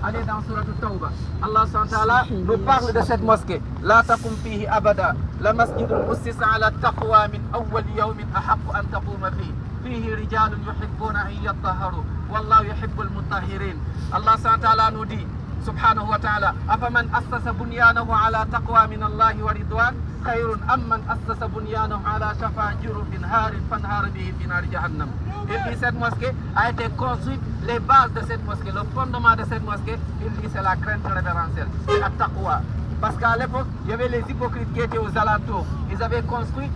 allez dans Surat Tawbah. Allah SWT nous parle de cette mosquée. La taqum fihi abada. La masjidun ussisa ala taqwa min awwal yawmin ahaqqu an taquma fihi. Fihi rijalun yuhibbuna an yattaharu. Wallahu yuhibbul mutahhirin. Allah SWT nous dit, subhanahu wa ta'ala, afaman assasa bunyanahu ala taqwa min Allah wa ridwan khayrun amman assasa bunyanahu ala shafa jurufin harin fanhar bihi fi nar jahannam. Et puis cette mosquée a été construite, les bases de cette mosquée, le fondement de cette mosquée, il dit c'est la crainte révérentielle, c'est la taqwa. Parce qu'à l'époque, il y avait les hypocrites qui étaient aux alentours. Ils avaient construit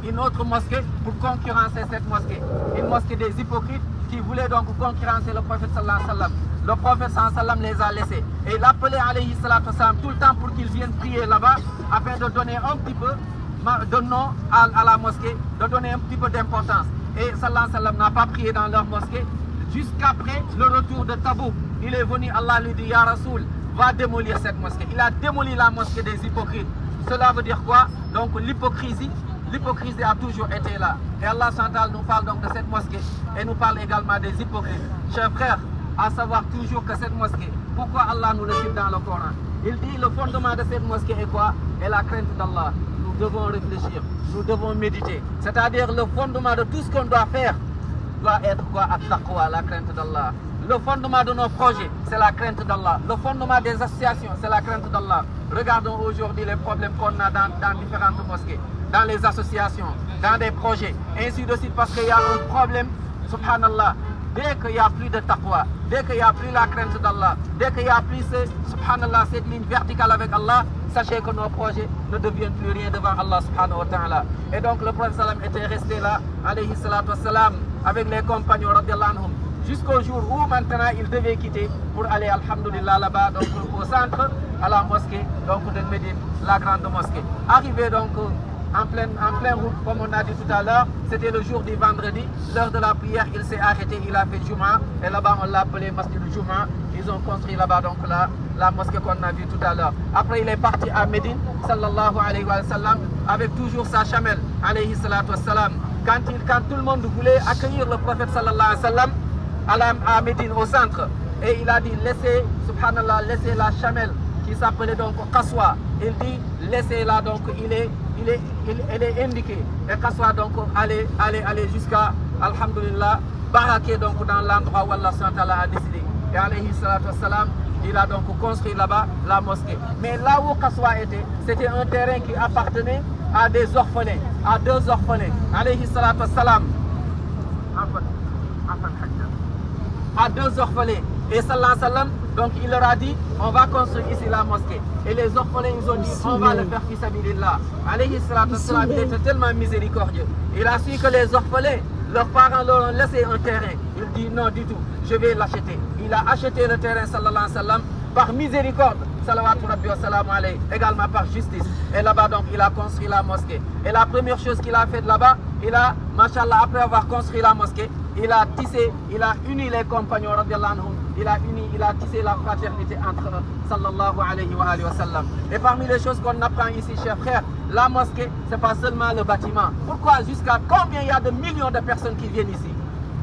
une autre mosquée pour concurrencer cette mosquée. Une mosquée des hypocrites qui voulaient donc concurrencer le prophète sallallahu alayhi wa sallam. Le prophète sallallahu alayhi wa sallam les a laissés. Et il appelait alayhi salatu wa sallam tout le temps pour qu'ils viennent prier là-bas afin de donner un petit peu de nom à la mosquée, de donner un petit peu d'importance. Et sallallahu alayhi wa sallam n'a pas prié dans leur mosquée jusqu'après le retour de Tabouk. Il est venu, Allah lui dit, Ya Rasoul, va démolir cette mosquée. Il a démoli la mosquée des hypocrites. Cela veut dire quoi? Donc l'hypocrisie a toujours été là. Et Allah Santal nous parle donc de cette mosquée et nous parle également des hypocrites. Chers frères, à savoir toujours que cette mosquée, pourquoi Allah nous le cite dans le Coran? Il dit le fondement de cette mosquée est quoi? Et la crainte d'Allah. Nous devons réfléchir, nous devons méditer. C'est-à-dire le fondement de tout ce qu'on doit faire doit être quoi? At-taqwa, la crainte d'Allah. Le fondement de nos projets, c'est la crainte d'Allah. Le fondement des associations, c'est la crainte d'Allah. Regardons aujourd'hui les problèmes qu'on a dans différentes mosquées, dans les associations, dans des projets, ainsi de suite, parce qu'il y a un problème, subhanallah. Dès qu'il n'y a plus de taqwa, dès qu'il n'y a plus la crainte d'Allah, dès qu'il n'y a plus, subhanallah, cette ligne verticale avec Allah, sachez que nos projets ne deviennent plus rien devant Allah subhanahu wa ta'ala. Et donc le prophète sallam était resté là, alayhi salatu wa salam, avec les compagnons radiallahu anhum, jusqu'au jour où maintenant il devait quitter pour aller, alhamdulillah, là-bas, donc au centre, à la mosquée, donc de Médine, la grande mosquée. Arrivé donc en plein route, comme on a dit tout à l'heure, c'était le jour du vendredi, l'heure de la prière, il s'est arrêté, il a fait Juma, et là-bas on l'a appelé Masjid Juma. Ils ont construit là-bas donc la mosquée qu'on a vue tout à l'heure. Après il est parti à Médine, sallallahu alayhi wa sallam, avec toujours sa chamelle, alayhi salatu wa salam. Quand tout le monde voulait accueillir le prophète sallallahu alayhi wa sallam à Médine, au centre, et il a dit laissez, subhanallah, laissez la chamelle qui s'appelait donc Qaswa. Il dit laissez-la donc, elle est indiquée. Et Qaswa donc allez jusqu'à, alhamdulillah, baraquer donc dans l'endroit où Allah a décidé. Et alayhi salatu wassalam, il a donc construit là-bas la mosquée. Mais là où Qaswa était, c'était un terrain qui appartenait à des orphelins, à deux orphelins. Alayhi salatu wassalam, à deux orphelins. Et sallallahu alayhi wa sallam, donc il leur a dit, on va construire ici la mosquée. Et les orphelins, ils ont dit, on va le faire fi sabilillah. Alayhi salatu wassalam, il était tellement miséricordieux. Il a su que les orphelins, leurs parents leur ont laissé un terrain. Il dit non du tout, je vais l'acheter. Il a acheté le terrain, sallallahu alayhi wa sallam, par miséricorde, salawatu rabbi wa salam alayhi, également par justice. Et là-bas donc, il a construit la mosquée. Et la première chose qu'il a fait de là-bas, il a, mashallah, après avoir construit la mosquée, il a tissé, il a uni les compagnons, radiallahu anhum, il a tissé la fraternité entre eux, sallallahu alayhi wa sallam. Et parmi les choses qu'on apprend ici, chers frères, la mosquée, ce n'est pas seulement le bâtiment. Pourquoi? Jusqu'à combien il y a de millions de personnes qui viennent ici?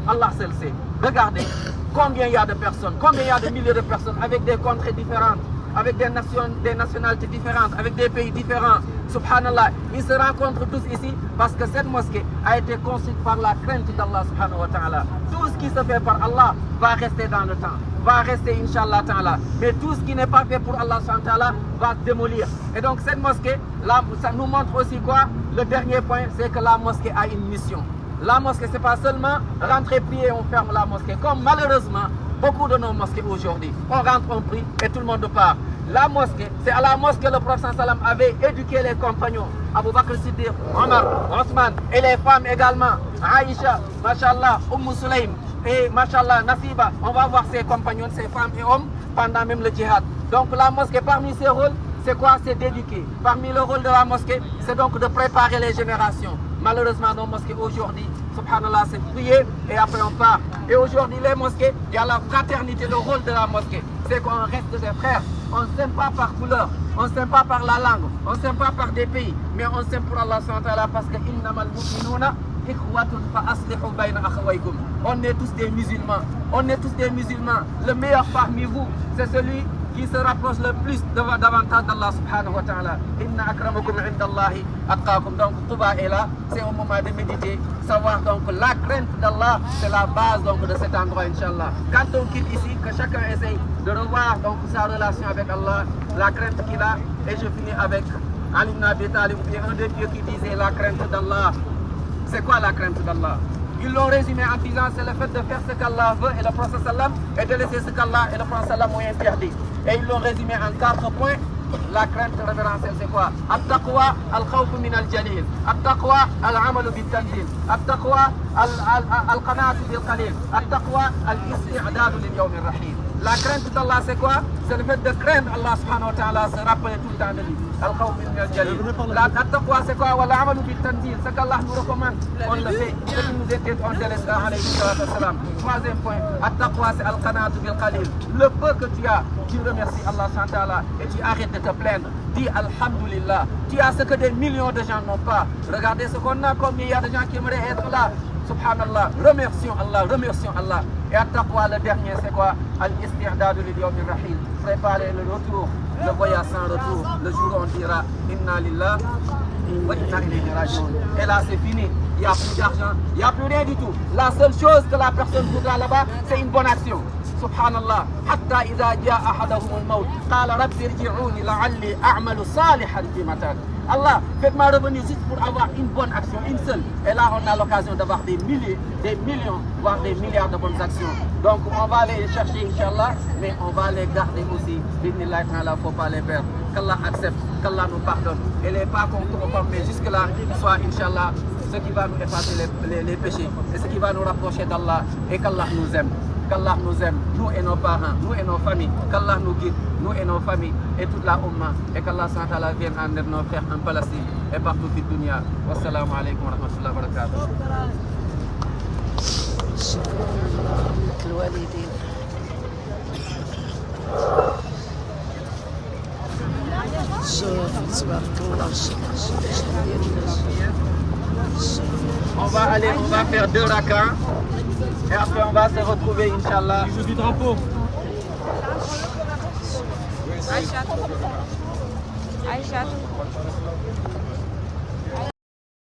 Allah seul sait. Regardez combien il y a de personnes, combien il y a de milliers de personnes avec des contrées différentes, avec des nationalités différentes, avec des pays différents. Subhanallah, ils se rencontrent tous ici parce que cette mosquée a été construite par la crainte d'Allah subhanahu wa ta'ala. Tout ce qui se fait par Allah va rester dans le temps, va rester inshallah ta'ala. Mais tout ce qui n'est pas fait pour Allah subhanahu wa ta'ala va se démolir. Et donc cette mosquée, là, ça nous montre aussi quoi? Le dernier point, c'est que la mosquée a une mission. La mosquée, ce n'est pas seulement rentrer, prier et on ferme la mosquée. Comme malheureusement, beaucoup de nos mosquées aujourd'hui, on rentre, on prie et tout le monde part. La mosquée, c'est à la mosquée que le prophète sallam avait éduqué les compagnons. Abu Bakr Siddiq, Omar, Othman et les femmes également. Aïcha, Mashallah, Sulaym et Mashallah, Nasiba. On va voir ces compagnons, ces femmes et hommes pendant même le djihad. Donc la mosquée, parmi ses rôles, c'est quoi? C'est d'éduquer. Parmi le rôle de la mosquée, c'est donc de préparer les générations. Malheureusement, nos mosquées aujourd'hui, subhanallah, c'est prier et après on part. Et aujourd'hui, les mosquées, il y a la fraternité, le rôle de la mosquée. C'est qu'on reste des frères. On ne s'aime pas par couleur, on ne s'aime pas par la langue, on ne s'aime pas par des pays, mais on s'aime pour Allah subhanahu wa ta'ala parce que innamal mu'minuna ikhwatun fa aslihu bayna akhawaykum. On est tous des musulmans. On est tous des musulmans. Le meilleur parmi vous, c'est celui qui se rapproche le plus davantage d'Allah subhanahu wa ta'ala. Inna akramakum indallahi atqakum. Donc Quba est là, c'est au moment de méditer, savoir donc la crainte d'Allah, c'est la base donc de cet endroit, Inch'Allah. Quand on quitte ici, que chacun essaye de revoir donc sa relation avec Allah, la crainte qu'il a, et je finis avec Ali ibn Abi Talib, un des dieux qui disait la crainte d'Allah. C'est quoi la crainte d'Allah? Ils l'ont résumé en disant c'est le fait de faire ce qu'Allah veut et le prophète sallam et de laisser ce qu'Allah et le prophète sallam ont interdit. Et ils l'ont résumé en 4 points. La crainte révérentielle c'est quoi? At-taqwa al-khawf min al-jalil, at-taqwa al-amal bil-tanzil, at-taqwa al-qana'at bil-qalil, at-taqwa al-isti'dad lil-yawm ar-rahim. La crainte d'Allah c'est quoi? C'est le fait de craindre Allah subhanahu wa ta'ala, se rappeler tout le temps de lui. Al-khawf min al-jalil. At-taqwa c'est quoi? Wal-amal bil-tanzil, ce qu'Allah nous recommande, on le fait. Ce qui nous était on délaisse alayhi salatu wassalam. Troisième point, at-taqwa c'est al-qana'at bil-qalil. Le peu que tu as, tu remercies Allah subhanahu wa ta'ala et tu arrêtes de te plaindre. Dis Alhamdulillah. Tu as ce que des millions de gens n'ont pas. Regardez ce qu'on a, combien il y a de gens qui aimeraient être là. Subhanallah. Remercions Allah, remercions Allah. Et at-taqwa, le dernier, c'est quoi? Al-isti'dad lil-yawm ar-rahim. Préparer le retour, le voyage sans retour. Le jour où on dira Inna lillah wa inna ilayhi raji'un. Et là, c'est fini. Il n'y a plus d'argent, il n'y a plus rien du tout. La seule chose que la personne voudra là-bas, c'est une bonne action. Subhanallah. Hatta idha jaa ahadahum al-maut qala rabbi irji'uni la'alli a'malu salihan fima tarak. Allah, faites-moi revenir juste pour avoir une bonne action, une seule. Et là, on a l'occasion d'avoir des milliers, des millions, voire des milliards de bonnes actions. Donc, on va aller chercher, Inch'Allah, mais on va les garder aussi. Bismillah, il ne faut pas les perdre. Qu'Allah accepte, qu'Allah nous pardonne. Et les pas qu'on tombe, mais jusque-là, soit, Inch'Allah, ce qui va nous effacer les péchés et ce qui va nous rapprocher d'Allah et qu'Allah nous aime. Qu'Allah nous aime, nous et nos parents, nous et nos familles, qu'Allah nous guide, nous et nos familles et toute la Ummah, et qu'Allah s'entala vienne en aide nos frères en Palestine et partout dans le dunya. Wassalamu alaikum wa rahmatullahi wa barakatuh. On va faire 2 rakats. Et après on va se retrouver, Inch'Allah. Je du drapeau. Aïcha.